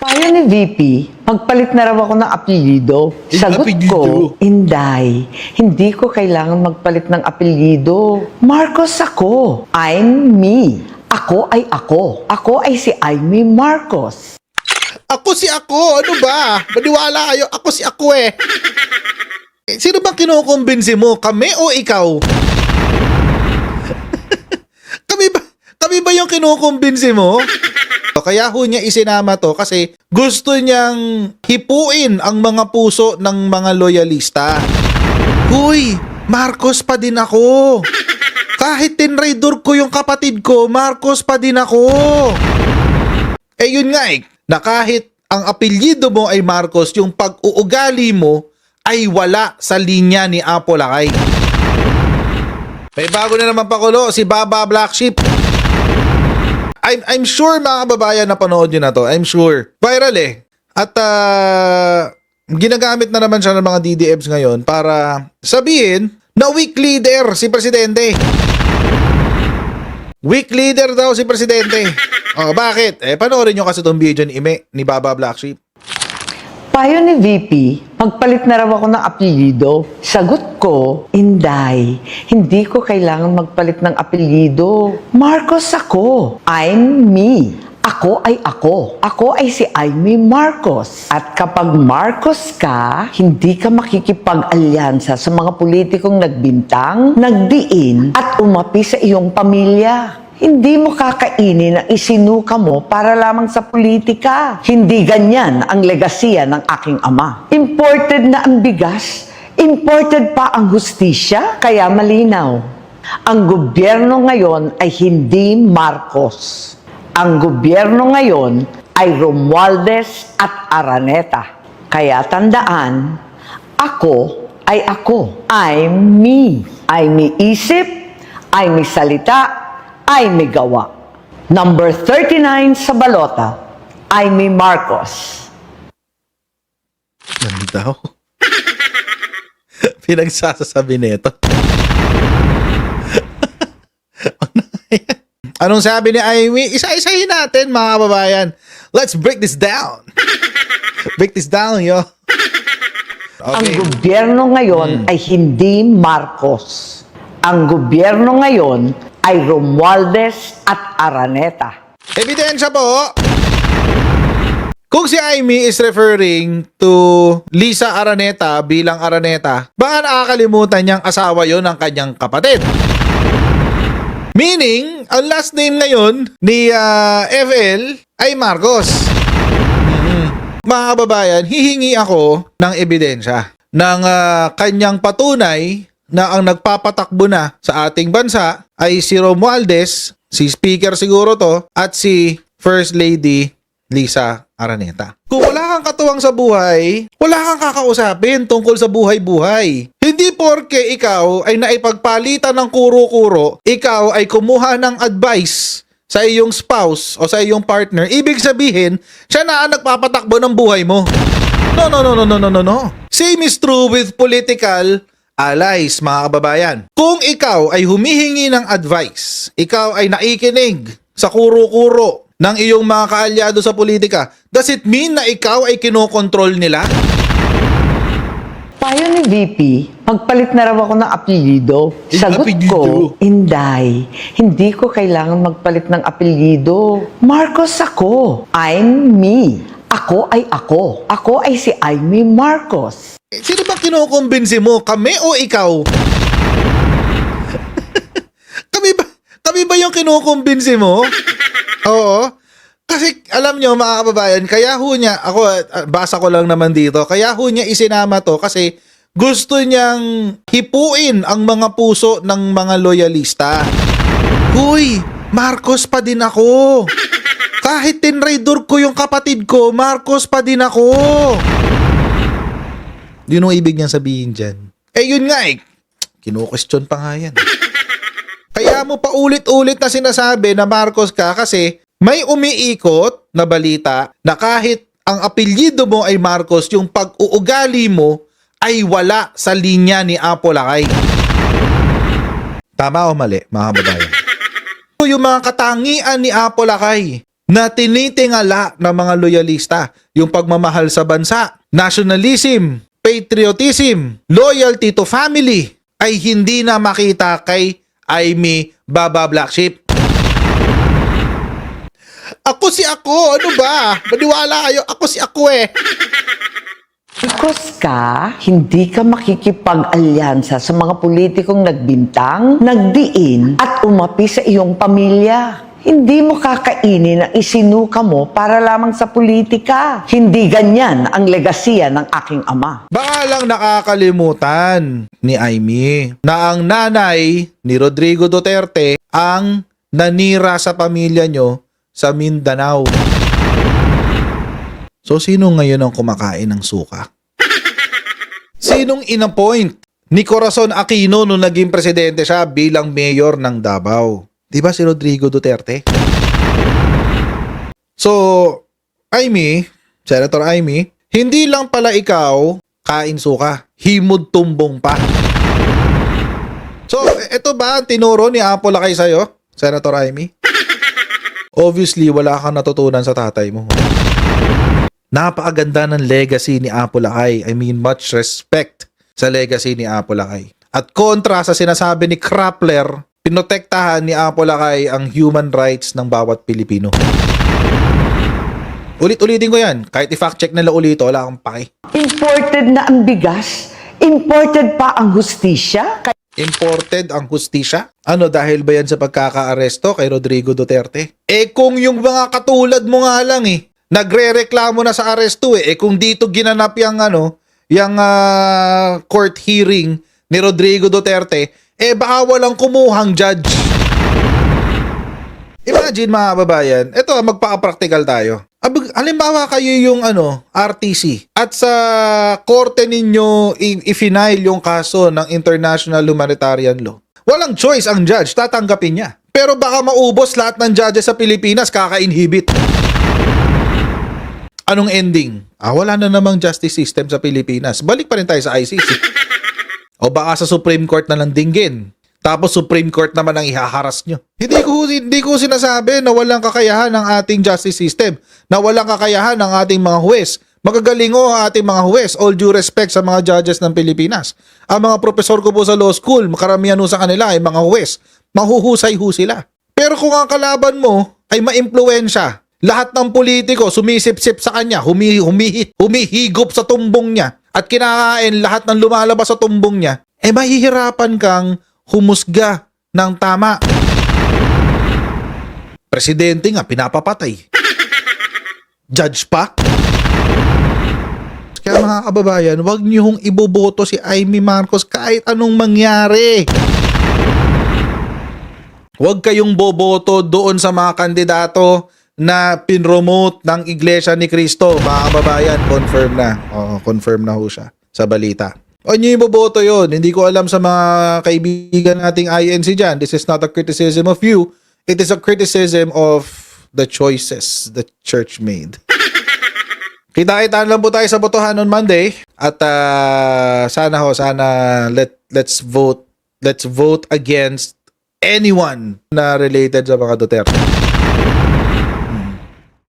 Payo ni VP, magpalit na raw ako ng apelyido. Sagot ko, Inday, hindi ko kailangan magpalit ng apelyido. Marcos ako. I'm me. Ako ay ako. Ako ay si Aimee Marcos. Ako si ako, ano ba? Maniwala kayo, ako si ako eh. Sino bang kinukumbinsi mo? Kami o ikaw? kami ba yung kinukumbinsi mo? Kaya ho niya isinama to kasi gusto niyang hipuin ang mga puso ng mga loyalista. Huy, Marcos pa din ako. Kahit tinraidor ko yung kapatid ko, Marcos pa din ako. Eh yun nga eh, na kahit ang apelyido mo ay Marcos, yung pag-uugali mo ay wala sa linya ni Apo Lakay. May bago na naman pakulo, si Baba Black Sheep. I'm sure mga kababayan na panood nyo na to. I'm sure. Viral eh. At ginagamit na naman siya ng mga DDMs ngayon para sabihin na weak leader si Presidente. Weak leader daw si Presidente. Oh, bakit? Eh, panoorin nyo kasi itong video ni Ime, ni Baba Black Sheep. Payo ni VP, magpalit na raw ako ng apelyido. Sagot ko, Inday, hindi ko kailangan magpalit ng apelyido. Marcos ako. I'm me. Ako ay ako. Ako ay si Aimee Marcos. At kapag Marcos ka, hindi ka makikipag-alyansa sa mga politikong nagbintang, nagdiin, at umapi sa iyong pamilya. Hindi mo kakainin ang isinuka mo para lamang sa politika. Hindi ganyan ang legasiya ng aking ama. Imported na ang bigas, imported pa ang hustisya, kaya malinaw. Ang gobyerno ngayon ay hindi Marcos. Ang gobyerno ngayon ay Romualdez at Araneta. Kaya tandaan, ako ay ako. I'm me. I'm may isip, I'm may salita, ay may gawa. Number 39 sa balota, Aimee Marcos. Ano daw? Pinagsasasabi nito. Anong sabi ni Aimee? Isa-isahin natin mga kababayan. Let's break this down. Break this down, yo. Okay. Ang gobyerno ngayon ay hindi Marcos. Ang gobyerno ngayon ay Romualdez at Araneta. Ebidensya po. Kung si Aimee is referring to Lisa Araneta bilang Araneta, baka nakakalimutan niyang asawa yon ng kanyang kapatid. Meaning, ang last name ngayon ni FL ay Marcos. Mga kababayan, hihingi ako ng ebidensya ng kanyang patunay na ang nagpapatakbo na sa ating bansa ay si Romualdez, si Speaker siguro to, at si First Lady Lisa Araneta. Kung wala kang katuwang sa buhay, wala kang kakausapin tungkol sa buhay-buhay. Hindi porke ikaw ay naipagpalitan ng kuro-kuro, ikaw ay kumuha ng advice sa iyong spouse o sa iyong partner, ibig sabihin, siya na ang nagpapatakbo ng buhay mo. No. Same is true with political allies, mga kababayan. Kung ikaw ay humihingi ng advice, ikaw ay naikinig sa kuro-kuro ng iyong mga kaalyado sa politika, does it mean na ikaw ay kinokontrol nila? Payo ni VP, magpalit na raw ako ng apelyido. Sagot ko, Inday, hindi ko kailangan magpalit ng apelyido. Marcos ako. I'm me. Ako ay ako. Ako ay si Aimee Marcos. Sino bang kinukumbinsi mo? Kami o ikaw? kami ba yung kinukumbinsi mo? Oo. Kasi alam nyo mga kababayan, kaya ho niya, ako basa ko lang naman dito, kaya ho niya isinama to kasi gusto niyang hipuin ang mga puso ng mga loyalista. Huy, Marcos pa din ako. Kahit tinraidor ko yung kapatid ko, Marcos pa din ako. Yun ang ibig niyang sabihin dyan. Eh yun nga eh, kinu-question pa nga yan. Kaya mo pa ulit-ulit na sinasabi na Marcos ka kasi may umiikot na balita na kahit ang apelyido mo ay Marcos, yung pag-uugali mo ay wala sa linya ni Apo Lakay. Tama o mali, mga kababayan? Yung mga katangian ni Apo Lakay, na tinitingala ng mga loyalista, yung pagmamahal sa bansa, nationalism, patriotism, loyalty to family, ay hindi na makita kay Aimee Baba Black Sheep. Ako si ako, ano ba? Maniwala kayo, ako si ako eh. Because hindi ka makikipag-alyansa sa mga politikong nagbintang, nagdiin, at umapi sa iyong pamilya. Hindi mo kakainin ang isinuka mo para lamang sa politika. Hindi ganyan ang legasiya ng aking ama. Baka lang nakakalimutan ni Aimee na ang nanay ni Rodrigo Duterte ang nanira sa pamilya nyo sa Mindanao. So, sino ngayon ang kumakain ng suka? Sinong inappoint ni Corazon Aquino nung naging presidente siya bilang mayor ng Davao? Di ba si Rodrigo Duterte? So, Aimee, Senator Aimee, hindi lang pala ikaw kain suka, himod tumbong pa. So, ito ba ang tinuro ni Apo Lakay sa'yo, Senator Aimee? Obviously, wala kang natutunan sa tatay mo. Napakaganda ng legacy ni Apo Lakay. I mean, much respect sa legacy ni Apo Lakay. At kontra sa sinasabi ni Krappler, pinotektahan ni Apo Lakay ang human rights ng bawat Pilipino. Ulit-ulitin ko yan. Kahit i-fact check nila ulito, wala akong paki. Imported na ang bigas, imported pa ang hustisya. Imported ang hustisya? Ano, dahil ba yan sa pagkaka-aresto kay Rodrigo Duterte? Eh kung yung mga katulad mo nga lang nagre-reklamo na sa aresto kung dito ginanap yung court hearing ni Rodrigo Duterte, baka walang kumuhang judge. Imagine mga kababayan, ito magpaka-practical tayo. Halimbawa kayo yung RTC at sa korte ninyo i-final yung kaso ng International Humanitarian Law. Walang choice ang judge, tatanggapin niya. Pero baka maubos lahat ng judges sa Pilipinas, kaka-inhibit. Anong ending? Wala na namang justice system sa Pilipinas. Balik pa rin tayo sa ICC. O baka sa Supreme Court na lang dinggin. Tapos Supreme Court naman ang ihaharas nyo. Hindi ko sinasabi na walang kakayahan ng ating justice system, na walang kakayahan ng ating mga huwes. Magagaling ang ating mga huwes, all due respect sa mga judges ng Pilipinas. Ang mga profesor ko po sa law school, makaramihan sa kanila ay mga huwes. Mahuhusay sila. Pero kung ang kalaban mo ay maimpluwensya, lahat ng politiko sumisip-sip sa kanya, humihigop sa tumbong niya, at kinakain lahat ng lumalabas sa tumbong niya, mahihirapan kang humusga ng tama. Presidente nga, pinapapatay. Judge pa. Kaya mga kababayan, huwag niyong iboboto si Aimee Marcos kahit anong mangyari. Huwag kayong boboto doon sa mga kandidato na pinromote ng Iglesia ni Cristo. Mga kababayan, confirm na. Oo, confirm na ho siya sa balita. O nyo yung boboto yun. Hindi ko alam sa mga kaibigan nating INC dyan. This is not a criticism of you. It is a criticism of the choices the church made. Kita-kitaan lang po tayo sa botohan on Monday. At sana let's vote against anyone na related sa mga Duterte.